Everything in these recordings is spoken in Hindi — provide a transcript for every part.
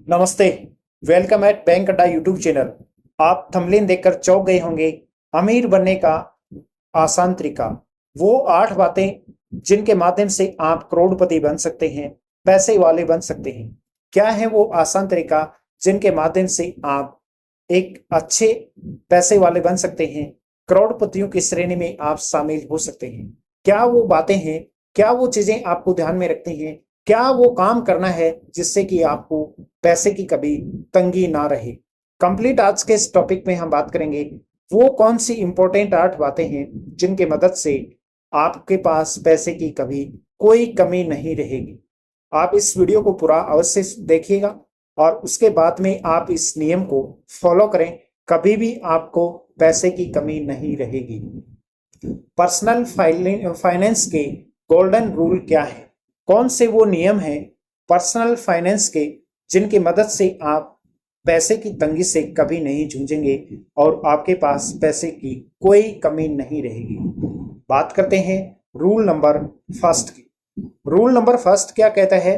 नमस्ते। वेलकम एट बैंक अड्डा यूट्यूब चैनल। आप थंबनेल देखकर चौंक गए होंगे। अमीर बनने का आसान तरीका, वो 8 बातें जिनके माध्यम से आप करोड़पति बन सकते हैं, पैसे वाले बन सकते हैं। क्या है वो आसान तरीका जिनके माध्यम से आप एक अच्छे पैसे वाले बन सकते हैं, करोड़पतियों की श्रेणी में आप शामिल हो सकते हैं? क्या वो बातें हैं? क्या वो चीजें आपको ध्यान में रखती हैं? क्या वो काम करना है जिससे कि आपको पैसे की कभी तंगी ना रहे? कंप्लीट आज के इस टॉपिक में हम बात करेंगे वो कौन सी इंपॉर्टेंट 8 बातें हैं जिनके मदद से आपके पास पैसे की कभी कोई कमी नहीं रहेगी। आप इस वीडियो को पूरा अवश्य देखिएगा और उसके बाद में आप इस नियम को फॉलो करें, कभी भी आपको पैसे की कमी नहीं रहेगी। पर्सनल फाइनेंस के गोल्डन रूल क्या है? कौन से वो नियम हैं पर्सनल फाइनेंस के जिनकी मदद से आप पैसे की तंगी से कभी नहीं जूझेंगे और आपके पास पैसे की कोई कमी नहीं रहेगी? बात करते हैं रूल नंबर फर्स्ट की। रूल नंबर फर्स्ट क्या कहता है?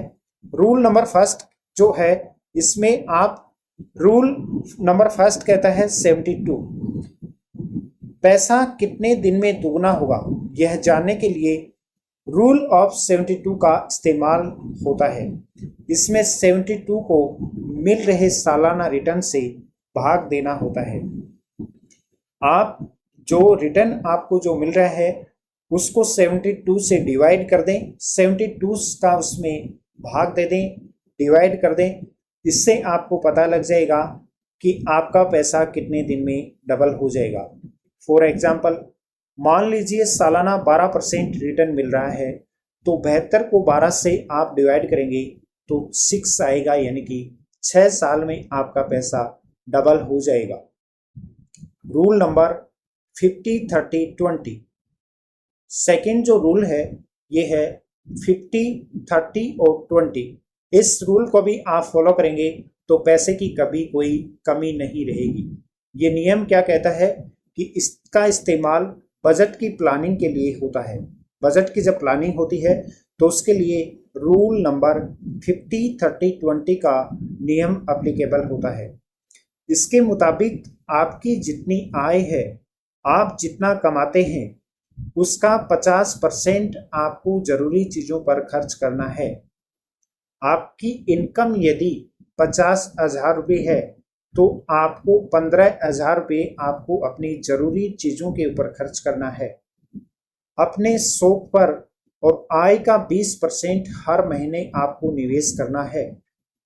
रूल नंबर फर्स्ट जो है, इसमें आप रूल नंबर फर्स्ट कहता है 72। पैसा कितने दिन में दोगुना होगा, यह जानने के लिए रूल ऑफ 72 का इस्तेमाल होता है। इसमें 72 को मिल रहे सालाना रिटर्न से भाग देना होता है। आप जो रिटर्न आपको जो मिल रहा है उसको 72 से डिवाइड कर दें, 72 का उसमें भाग दे दें, डिवाइड कर दें। इससे आपको पता लग जाएगा कि आपका पैसा कितने दिन में डबल हो जाएगा। फॉर एग्जाम्पल, मान लीजिए सालाना 12% रिटर्न मिल रहा है, तो 72 को 12 से आप डिवाइड करेंगे तो 6 आएगा, यानी कि 6 साल में आपका पैसा डबल हो जाएगा। Rule number 50-30-20। सेकेंड जो रूल है ये है 50-30 और 20। इस रूल को भी आप फॉलो करेंगे तो पैसे की कभी कोई कमी नहीं रहेगी। ये नियम क्या कहता है कि इसका इस्तेमाल बजट की प्लानिंग के लिए होता है। बजट की जब प्लानिंग होती है तो उसके लिए रूल नंबर 50-30-20 का नियम अप्लीकेबल होता है। इसके मुताबिक आपकी जितनी आय है, आप जितना कमाते हैं, उसका 50% आपको जरूरी चीजों पर खर्च करना है। आपकी इनकम यदि 50,000 रुपये है तो आपको 15,000 रुपये आपको अपनी जरूरी चीजों के ऊपर खर्च करना है। अपने शौक पर और आय का 20% हर महीने आपको निवेश करना है,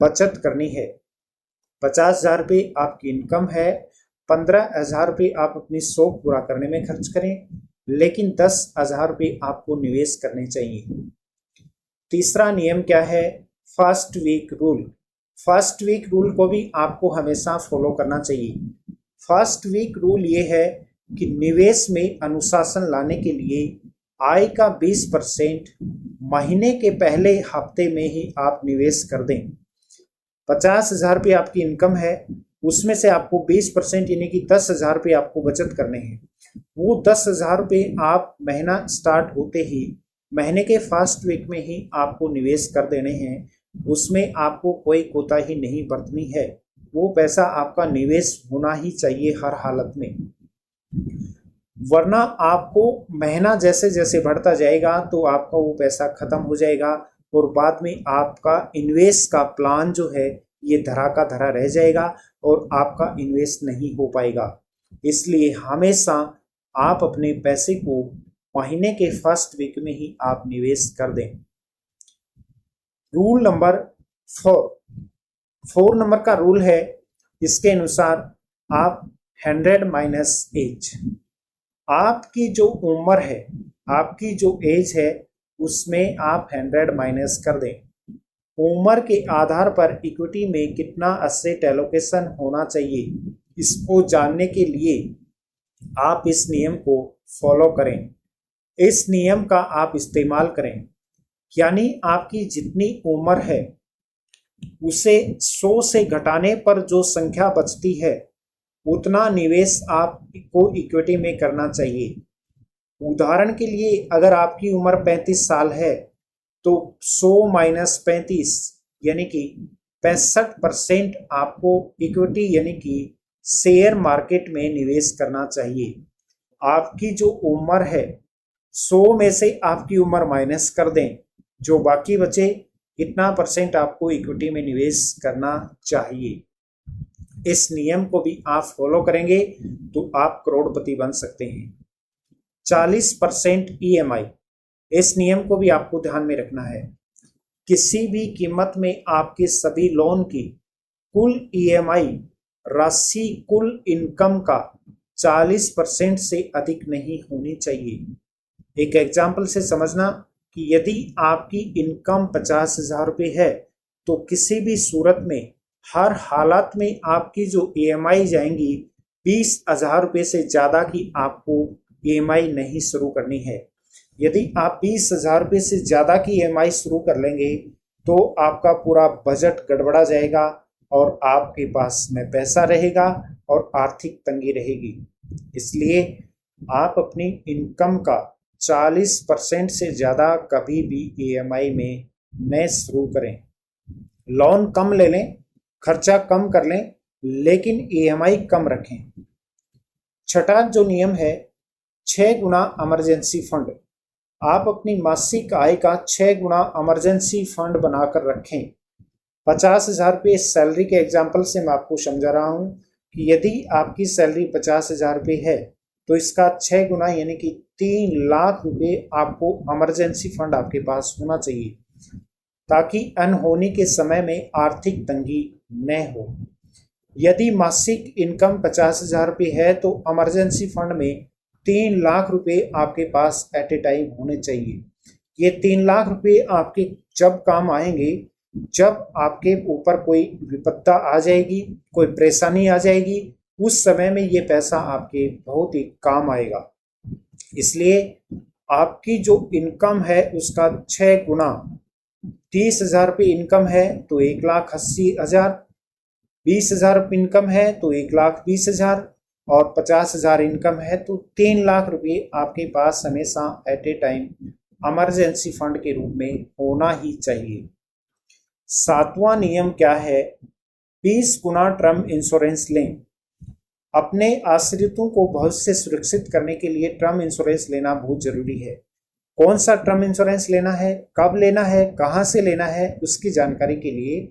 बचत करनी है। 50,000 रुपये आपकी इनकम है, 15,000 रुपये आप अपनी शौक पूरा करने में खर्च करें, लेकिन 10,000 रुपये आपको निवेश करने चाहिए। तीसरा नियम क्या है? First week rule. First week rule को भी आपको हमेशा फॉलो करना चाहिए। फर्स्ट वीक रूल ये है कि निवेश में अनुशासन लाने के लिए आय का 20% महीने के पहले हफ्ते में ही आप निवेश कर दें। 50,000 रुपये आपकी इनकम है, उसमें से आपको 20% यानी कि 10,000 रुपये आपको बचत करने हैं। वो 10,000 रुपये आप महीना स्टार्ट होते ही, महीने के फर्स्ट वीक में ही आपको निवेश कर देने हैं। उसमें आपको कोई कोताही नहीं बरतनी है। वो पैसा आपका निवेश होना ही चाहिए हर हालत में, वरना आपको महीना जैसे जैसे बढ़ता जाएगा तो आपका वो पैसा खत्म हो जाएगा और बाद में आपका इन्वेस्ट का प्लान जो है ये धरा का धरा रह जाएगा और आपका इन्वेस्ट नहीं हो पाएगा। इसलिए हमेशा आप अपने पैसे को महीने के फर्स्ट वीक में ही आप निवेश कर दें। रूल नंबर 4 नंबर का रूल है, इसके अनुसार आप 100 माइनस एज, आपकी जो उम्र है, आपकी जो एज है, उसमें आप 100 माइनस कर दें। उम्र के आधार पर इक्विटी में कितना एसेट एलोकेशन होना चाहिए, इसको जानने के लिए आप इस नियम को फॉलो करें। इस नियम का आप इस्तेमाल करें, यानी आपकी जितनी उम्र है उसे 100 से घटाने पर जो संख्या बचती है उतना निवेश आपको इक्विटी में करना चाहिए। उदाहरण के लिए अगर आपकी उम्र 35 साल है तो 100 माइनस 35 यानी कि 65% आपको इक्विटी यानी कि शेयर मार्केट में निवेश करना चाहिए। आपकी जो उम्र है 100 में से आपकी उम्र माइनस कर दें, जो बाकी बचे इतना परसेंट आपको इक्विटी में निवेश करना चाहिए। इस नियम को भी आप फॉलो करेंगे तो आप करोड़पति बन सकते हैं। 40% EMI, इस नियम को भी आपको ध्यान में रखना है। किसी भी कीमत में आपके सभी लोन की कुल EMI राशि कुल इनकम का 40% से अधिक नहीं होनी चाहिए। एक एग्जाम्पल से समझना कि यदि आपकी इनकम 50,000 रुपये है तो किसी भी सूरत में हर हालात में आपकी जो EMI जाएंगी 20,000 रुपये से ज़्यादा की आपको EMI नहीं शुरू करनी है। यदि आप 20,000 रुपये से ज़्यादा की EMI शुरू कर लेंगे तो आपका पूरा बजट गड़बड़ा जाएगा और आपके पास न पैसा रहेगा और आर्थिक तंगी रहेगी। इसलिए आप अपनी इनकम का 40% से ज़्यादा कभी भी EMI में न शुरू करें। लोन कम ले लें, खर्चा कम कर लें, लेकिन EMI कम रखें। छठा जो नियम है 6 गुना इमरजेंसी फंड। आप अपनी मासिक आय का 6 गुना इमरजेंसी फंड बनाकर रखें। 50,000 रुपये सैलरी के एग्जाम्पल से मैं आपको समझा रहा हूँ कि यदि आपकी सैलरी 50,000 रुपये है तो इसका 6 गुना यानी कि 3 लाख रुपये आपको इमरजेंसी फंड आपके पास होना चाहिए, ताकि अनहोनी के समय में आर्थिक तंगी न हो। यदि मासिक इनकम 50,000 रुपये है तो इमरजेंसी फंड में 3 लाख रुपये आपके पास एट ए टाइम होने चाहिए। ये 3 लाख रुपये आपके जब काम आएंगे, जब आपके ऊपर कोई विपत्ता आ जाएगी, कोई परेशानी आ जाएगी, उस समय में ये पैसा आपके बहुत ही काम आएगा। इसलिए आपकी जो इनकम है उसका 6 गुना, 30,000 रुपये इनकम है तो 1,80,000, 20,000 इनकम है तो 1,20,000 और 50,000 इनकम है तो 3 लाख रुपये आपके पास हमेशा at a time emergency fund के रूप में होना ही चाहिए। 7वां नियम क्या है? 20 गुना टर्म इंश्योरेंस लें। अपने आश्रितों को भविष्य से सुरक्षित करने के लिए टर्म इंश्योरेंस लेना बहुत जरूरी है। कौन सा टर्म इंश्योरेंस लेना है, कब लेना है, कहां से लेना है, उसकी जानकारी के लिए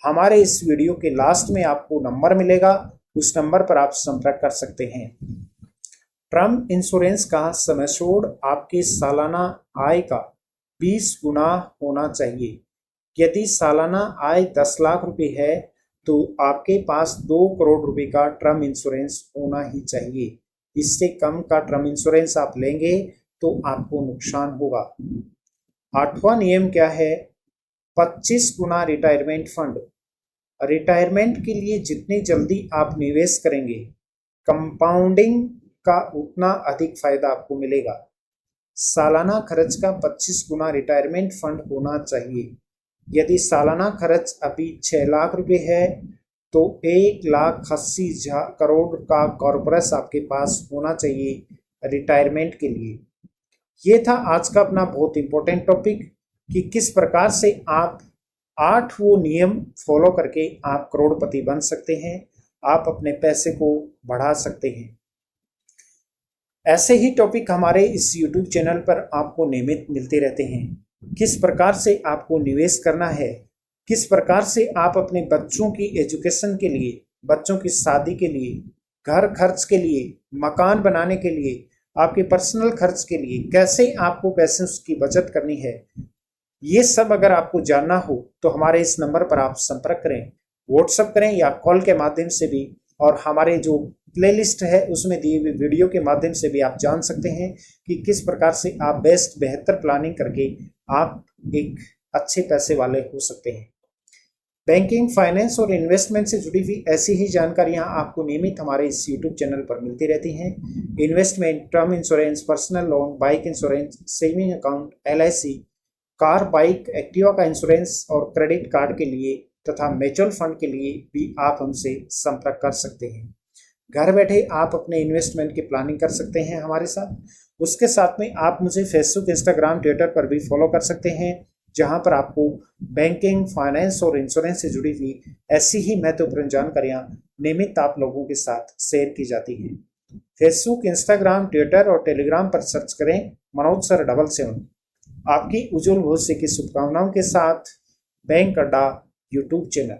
हमारे इस वीडियो के लास्ट में आपको नंबर मिलेगा, उस नंबर पर आप संपर्क कर सकते हैं। टर्म इंश्योरेंस का सम एश्योर्ड आपके सालाना आय का 20 गुना होना चाहिए। यदि सालाना आय 10 लाख रुपए है तो आपके पास 2 करोड़ रुपए का टर्म इंश्योरेंस होना ही चाहिए। इससे कम का टर्म इंश्योरेंस आप लेंगे तो आपको नुकसान होगा। 8वां नियम क्या है? 25 गुना रिटायरमेंट फंड। रिटायरमेंट के लिए जितनी जल्दी आप निवेश करेंगे, कंपाउंडिंग का उतना अधिक फायदा आपको मिलेगा। सालाना खर्च का 25 गुना रिटायरमेंट फंड होना चाहिए। यदि सालाना खर्च अभी 6 लाख रुपए है तो 1,80,000 करोड़ का कॉर्पस आपके पास होना चाहिए रिटायरमेंट के लिए। ये था आज का अपना बहुत इंपॉर्टेंट टॉपिक कि किस प्रकार से आप 8 वो नियम फॉलो करके आप करोड़पति बन सकते हैं, आप अपने पैसे को बढ़ा सकते हैं। ऐसे ही टॉपिक हमारे इस YouTube चैनल पर आपको नियमित मिलते रहते हैं। किस प्रकार से आपको निवेश करना है, किस प्रकार से आप अपने बच्चों की एजुकेशन के लिए, बच्चों की शादी के लिए, घर खर्च के लिए, मकान बनाने के लिए, आपके पर्सनल खर्च के लिए कैसे आपको पैसे की बचत करनी है, ये सब अगर आपको जानना हो तो हमारे इस नंबर पर आप संपर्क करें, व्हाट्सएप करें या कॉल के माध्यम से भी, और हमारे जो प्लेलिस्ट है उसमें दिए हुए वीडियो के माध्यम से भी आप जान सकते हैं कि किस प्रकार से आप बेहतर प्लानिंग करके आप एक अच्छे पैसे वाले हो सकते हैं। बैंकिंग, फाइनेंस और इन्वेस्टमेंट से जुड़ी हुई ऐसी ही जानकारियां आपको नियमित हमारे इस YouTube चैनल पर मिलती रहती हैं। Investment, term insurance, personal loan, bike insurance, saving account, LIC, car, bike, Activa का इंश्योरेंस और क्रेडिट कार्ड के लिए तथा म्यूचुअल फंड के लिए भी आप हमसे संपर्क कर सकते हैं। घर बैठे आप अपने इन्वेस्टमेंट की प्लानिंग कर सकते हैं हमारे साथ। उसके साथ में आप मुझे फेसबुक, इंस्टाग्राम, ट्विटर पर भी फॉलो कर सकते हैं, जहां पर आपको बैंकिंग, फाइनेंस और इंश्योरेंस से जुड़ी हुई ऐसी ही महत्वपूर्ण जानकारियां नियमित आप लोगों के साथ शेयर की जाती हैं। फेसबुक, इंस्टाग्राम, ट्विटर और टेलीग्राम पर सर्च करें मनोज सर 777। आपकी उज्जवल भविष्य की शुभकामनाओं के साथ बैंक अड्डा यूट्यूब चैनल।